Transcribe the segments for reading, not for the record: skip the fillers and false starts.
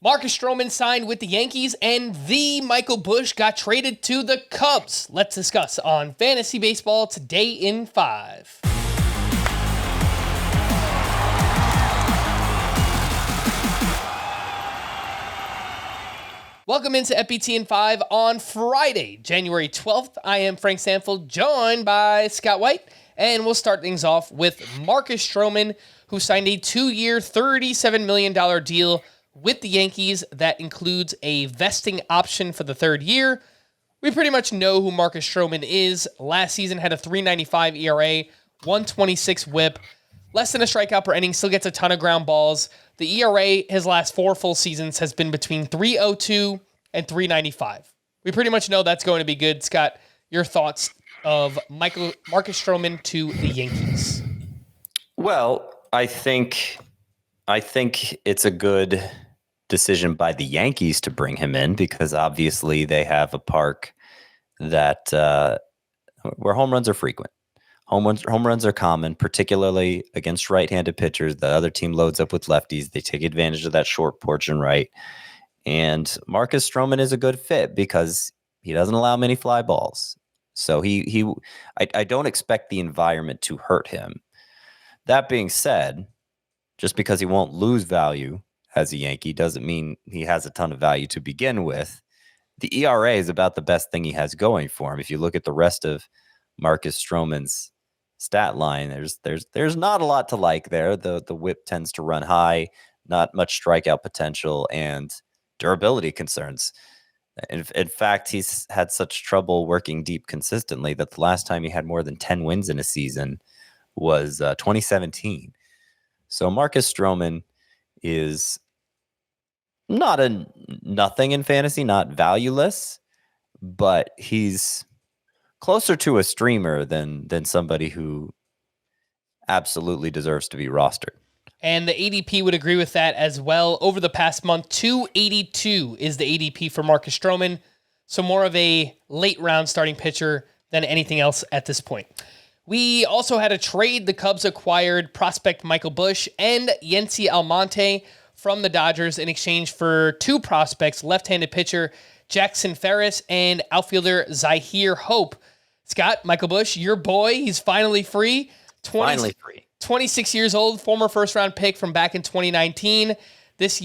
Marcus Stroman signed with the Yankees, and the Michael Busch got traded to the Cubs. Let's discuss on Fantasy Baseball today in 5. Welcome into FBT in 5 on Friday, January 12th. I am Frank Stanfield, joined by Scott White, and we'll start things off with Marcus Stroman, who signed a 2-year, $37 million deal with the Yankees that includes a vesting option for the third year. We pretty much know who Marcus Stroman is. Last season had a 3.95 ERA, 126 whip, less than a strikeout per inning, still gets a ton of ground balls. The ERA his last 4 full seasons has been between 3.02 and 3.95. We pretty much know that's going to be good. Scott, your thoughts of Marcus Stroman to the Yankees? Well, I think it's a good decision by the Yankees to bring him in because obviously they have a park that where home runs are frequent. Home runs are common, particularly against right-handed pitchers. The other team loads up with lefties. They take advantage of that short porch and right. And Marcus Stroman is a good fit because he doesn't allow many fly balls. So I don't expect the environment to hurt him. That being said, just because he won't lose value as a Yankee doesn't mean he has a ton of value to begin with. The ERA is about the best thing he has going for him. If you look at the rest of Marcus Stroman's stat line, there's not a lot to like there. The whip tends to run high, not much strikeout potential, and durability concerns. In fact, he's had such trouble working deep consistently that the last time he had more than 10 wins in a season was 2017. So Marcus Stroman is not a nothing in fantasy, not valueless, but he's closer to a streamer than somebody who absolutely deserves to be rostered. And the ADP would agree with that as well. Over the past month, 282 is the ADP for Marcus Stroman. So more of a late round starting pitcher than anything else at this point. We also had a trade. The Cubs acquired prospect Michael Busch and Yency Almonte from the Dodgers in exchange for 2 prospects, left-handed pitcher Jackson Ferris and outfielder Zahir Hope. Scott, Michael Busch, your boy, he's finally free. Finally free. 26 years old, former first-round pick from back in 2019. This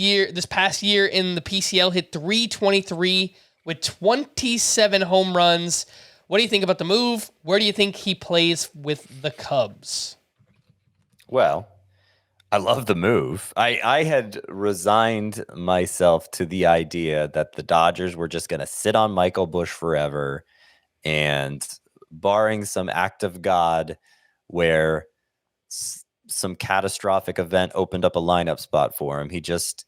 past year in the PCL, hit .323 with 27 home runs. What do you think about the move? Where do you think he plays with the Cubs? Well, I love the move. I had resigned myself to the idea that the Dodgers were just going to sit on Michael Busch forever, and barring some act of God where some catastrophic event opened up a lineup spot for him, he just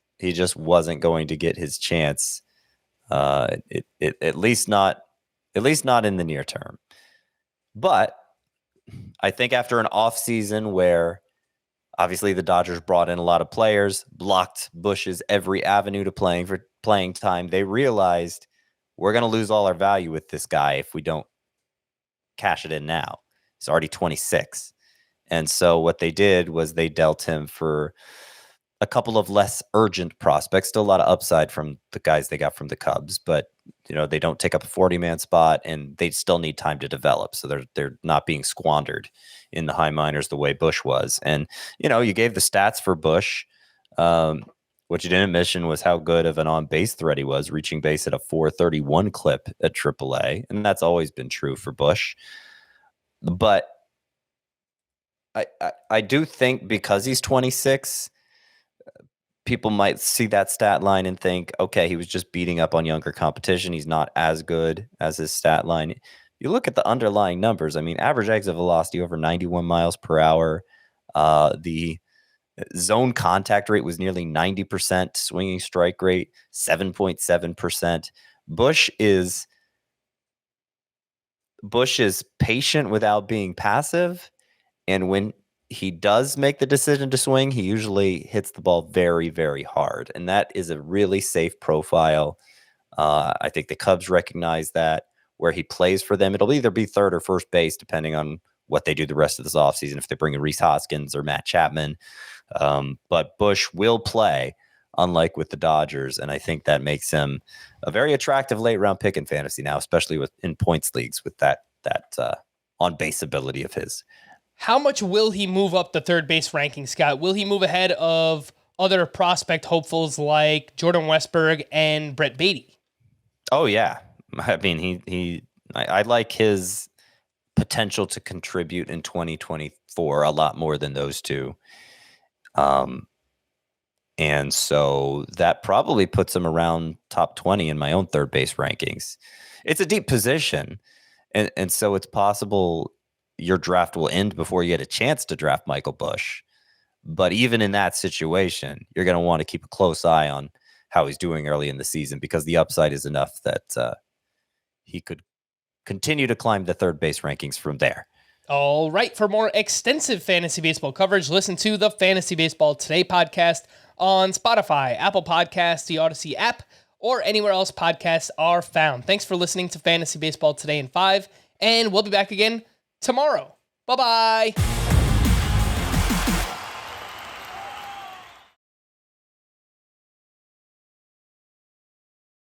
wasn't going to get his chance. At least not in the near term. But I think after an offseason where obviously the Dodgers brought in a lot of players, blocked Busch's every avenue to playing time, they realized we're going to lose all our value with this guy if we don't cash it in now. He's already 26. And so what they did was they dealt him for a couple of less urgent prospects. Still a lot of upside from the guys they got from the Cubs, but they don't take up a 40-man spot, and they still need time to develop. So they're not being squandered in the high minors the way Busch was. And you gave the stats for Busch. What you didn't mention was how good of an on-base threat he was, reaching base at a .431 clip at AAA, and that's always been true for Busch. But I do think because he's 26, people might see that stat line and think, okay, he was just beating up on younger competition. He's not as good as his stat line. You look at the underlying numbers. I mean, average exit velocity over 91 miles per hour. The zone contact rate was nearly 90%. Swinging strike rate, 7.7%. Busch is patient without being passive. And when he does make the decision to swing, he usually hits the ball very, very hard. And that is a really safe profile. I think the Cubs recognize that. Where he plays for them, it'll either be third or first base, depending on what they do the rest of this offseason, if they bring in Rhys Hoskins or Matt Chapman. But Busch will play unlike with the Dodgers. And I think that makes him a very attractive late round pick in fantasy now, especially in points leagues with that on base ability of his. How much will he move up the third base ranking, Scott? Will he move ahead of other prospect hopefuls like Jordan Westberg and Brett Beatty? Oh yeah. I mean, I like his potential to contribute in 2024 a lot more than those two. And so that probably puts him around top 20 in my own third base rankings. It's a deep position. And so it's possible your draft will end before you get a chance to draft Michael Busch. But even in that situation, you're going to want to keep a close eye on how he's doing early in the season, because the upside is enough that he could continue to climb the third base rankings from there. All right. For more extensive fantasy baseball coverage, listen to the Fantasy Baseball Today podcast on Spotify, Apple Podcasts, the Audacy app, or anywhere else podcasts are found. Thanks for listening to Fantasy Baseball Today in 5, and we'll be back again tomorrow. Bye-bye.